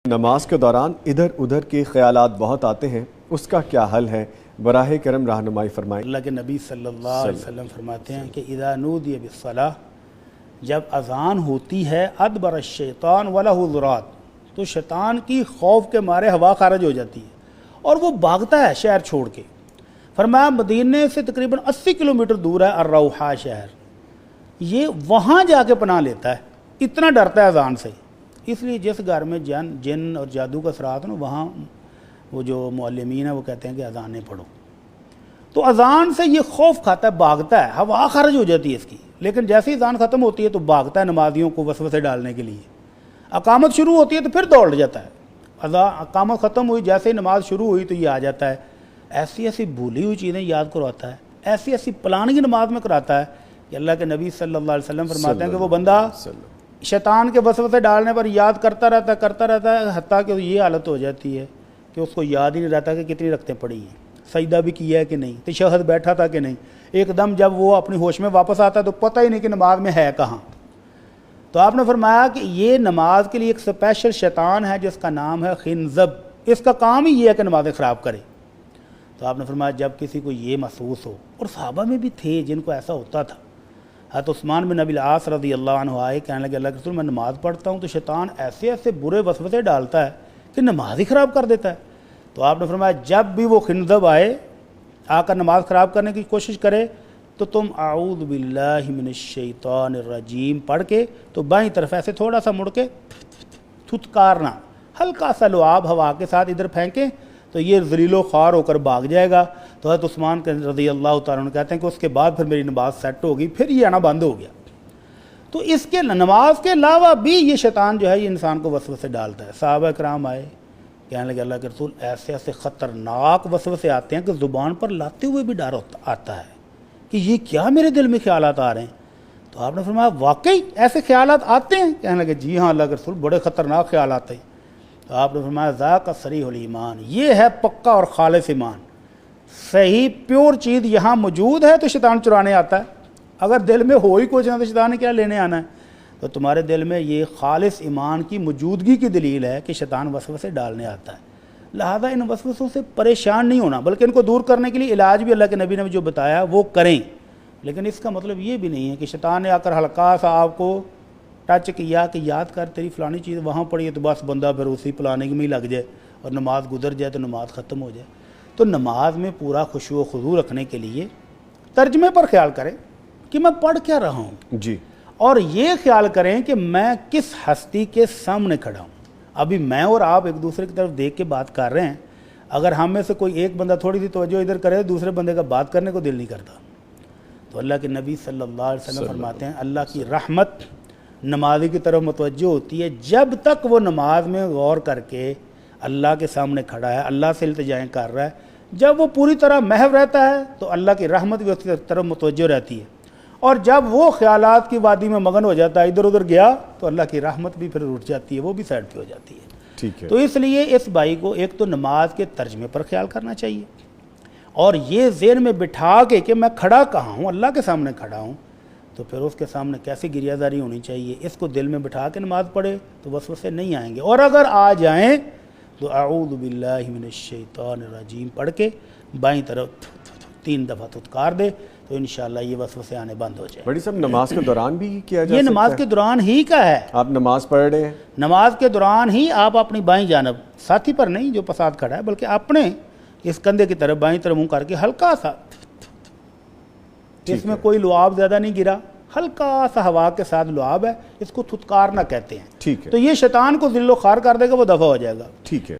نماز کے دوران ادھر ادھر کے خیالات بہت آتے ہیں، اس کا کیا حل ہے؟ براہ کرم رہنمائی فرمائیں۔ اللہ کے نبی صلی اللہ علیہ وسلم فرماتے ہیں کہ اذا نودی بالصلاۃ، جب اذان ہوتی ہے ادبر الشیطان وَلَهُ ذُرَات، تو شیطان کی خوف کے مارے ہوا خارج ہو جاتی ہے اور وہ بھاگتا ہے شہر چھوڑ کے۔ فرمایا مدینے سے تقریباً 80 کلومیٹر دور ہے الروحا شہر، یہ وہاں جا کے پناہ لیتا ہے، اتنا ڈرتا ہے اذان سے۔ اس لیے جس گھر میں جن اور جادو کا اثرات ہو وہاں وہ جو معلمین ہیں وہ کہتے ہیں کہ اذانیں پڑھو، تو اذان سے یہ خوف کھاتا ہے، بھاگتا ہے، ہوا خارج ہو جاتی ہے اس کی۔ لیکن جیسے ہی اذان ختم ہوتی ہے تو بھاگتا ہے نمازیوں کو وسوسے ڈالنے کے لیے۔ اقامت شروع ہوتی ہے تو پھر دوڑ جاتا ہے، اقامت ختم ہوئی، جیسے ہی نماز شروع ہوئی تو یہ آ جاتا ہے، ایسی ایسی بھولی ہوئی چیزیں یاد کرواتا ہے، ایسی ایسی پلاننگ نماز میں کراتا ہے کہ اللہ کے نبی صلی اللہ علیہ وسلم فرماتے ہیں کہ وہ بندہ شیطان کے وسوسے ڈالنے پر یاد کرتا رہتا ہے حتیٰ کہ یہ حالت ہو جاتی ہے کہ اس کو یاد ہی نہیں رہتا کہ کتنی رکعتیں پڑھی ہیں، سجدہ بھی کیا ہے کہ نہیں، تشہد بیٹھا تھا کہ نہیں۔ ایک دم جب وہ اپنی ہوش میں واپس آتا ہے تو پتہ ہی نہیں کہ نماز میں ہے کہاں۔ تو آپ نے فرمایا کہ یہ نماز کے لیے ایک اسپیشل شیطان ہے جس کا نام ہے خنزب، اس کا کام ہی یہ ہے کہ نمازیں خراب کرے۔ تو آپ نے فرمایا جب کسی کو یہ محسوس ہو، اور صحابہ میں بھی تھے جن کو ایسا ہوتا تھا، حضرت عثمان بن ابی العاص رضی اللہ عنہ آئے، کہنے لگے اللہ کے رسول میں نماز پڑھتا ہوں تو شیطان ایسے ایسے برے وسوسے ڈالتا ہے کہ نماز ہی خراب کر دیتا ہے۔ تو آپ نے فرمایا جب بھی وہ خنزب آئے آ کر نماز خراب کرنے کی کوشش کرے تو تم اعوذ باللہ من الشیطان الرجیم پڑھ کے تو بائیں طرف ایسے تھوڑا سا مڑ کے تھتکارنا، ہلکا سا لعاب ہوا کے ساتھ ادھر پھینکیں تو یہ ذلیل و خوار ہو کر بھاگ جائے گا۔ تو حضرت عثمان رضی اللہ تعالیٰ عنہ کہتے ہیں کہ اس کے بعد پھر میری نماز سیٹ ہوگی، پھر یہ آنا بند ہو گیا۔ تو اس کے نماز کے علاوہ بھی یہ شیطان جو ہے یہ انسان کو وسوسے ڈالتا ہے۔ صحابہ کرام آئے، کہنے لگے اللہ کے رسول ایسے ایسے خطرناک وسوسے آتے ہیں کہ زبان پر لاتے ہوئے بھی ڈر آتا ہے کہ یہ کیا میرے دل میں خیالات آ رہے ہیں۔ تو آپ نے فرمایا واقعی ایسے خیالات آتے ہیں؟ کہنے لگے جی ہاں اللہ کے رسول بڑے خطرناک خیالات ہیں۔ تو آپ نے فرمایا ذاک صریح الایمان، یہ ہے پکا اور خالص ایمان، صحیح پیور چیز یہاں موجود ہے تو شیطان چرانے آتا ہے۔ اگر دل میں ہو ہی کچھ نہ تو شیطان نے کیا لینے آنا ہے؟ تو تمہارے دل میں یہ خالص ایمان کی موجودگی کی دلیل ہے کہ شیطان وسوسے ڈالنے آتا ہے۔ لہذا ان وسوسوں سے پریشان نہیں ہونا، بلکہ ان کو دور کرنے کے لیے علاج بھی اللہ کے نبی نے جو بتایا وہ کریں۔ لیکن اس کا مطلب یہ بھی نہیں ہے کہ شیطان نے آ کر ہلکا سا آپ کو ٹچ کیا کہ یاد کر تیری فلانی چیز وہاں پڑی ہے تو بس بندہ پھر اسی پلاننگ میں ہی لگ جائے اور نماز گزر جائے تو نماز ختم ہو جائے۔ تو نماز میں پورا خشوع و خضوع رکھنے کے لیے ترجمے پر خیال کریں کہ میں پڑھ کیا رہا ہوں جی، اور یہ خیال کریں کہ میں کس ہستی کے سامنے کھڑا ہوں۔ ابھی میں اور آپ ایک دوسرے کی طرف دیکھ کے بات کر رہے ہیں، اگر ہم میں سے کوئی ایک بندہ تھوڑی سی توجہ ادھر کرے دوسرے بندے کا بات کرنے کو دل نہیں کرتا۔ تو اللہ کے نبی صلی اللہ علیہ وسلم فرماتے ہیں اللہ کی رحمت نمازی کی طرف متوجہ ہوتی ہے جب تک وہ نماز میں غور کر کے اللہ کے سامنے کھڑا ہے، اللہ سے التجائیں کر رہا ہے۔ جب وہ پوری طرح محو رہتا ہے تو اللہ کی رحمت بھی اس کی طرف متوجہ رہتی ہے، اور جب وہ خیالات کی وادی میں مگن ہو جاتا ہے، ادھر ادھر گیا، تو اللہ کی رحمت بھی پھر اٹھ جاتی ہے، وہ بھی سائڈ پہ ہو جاتی ہے۔ ٹھیک ہے، تو اس لیے اس بھائی کو ایک تو نماز کے ترجمے پر خیال کرنا چاہیے، اور یہ ذہن میں بٹھا کے کہ میں کھڑا کہاں ہوں، اللہ کے سامنے کھڑا ہوں، تو پھر اس کے سامنے کیسی گریہ زاری ہونی چاہیے، اس کو دل میں بٹھا کے نماز پڑھے تو وسوسے نہیں آئیں گے، اور اگر آ جائیں تو اعوذ باللہ من الشیطان الرجیم پڑھ کے بائیں طرف 3 دفعہ تھتکار دے تو انشاءاللہ یہ وسوسے آنے بند ہو جائیں۔ بڑی صاحب نماز کے دوران بھی کیا جا یہ سکتا نماز ہے؟ کے دوران ہی کا ہے، آپ نماز پڑھ رہے ہیں، نماز کے دوران ہی آپ اپنی بائیں جانب، ساتھی پر نہیں جو پساد کھڑا ہے بلکہ اپنے اس کندھے کی طرف بائیں طرف منہ کر کے ہلکا سا، اس میں کوئی لعاب زیادہ نہیں گرا، ہلکا سا ہوا کے ساتھ لعاب ہے، اس کو تھتکارنا کہتے ہیں۔ ٹھیک ہے، تو یہ شیطان کو ذل و خوار کر دے گا، وہ دفع ہو جائے گا۔ ٹھیک ہے۔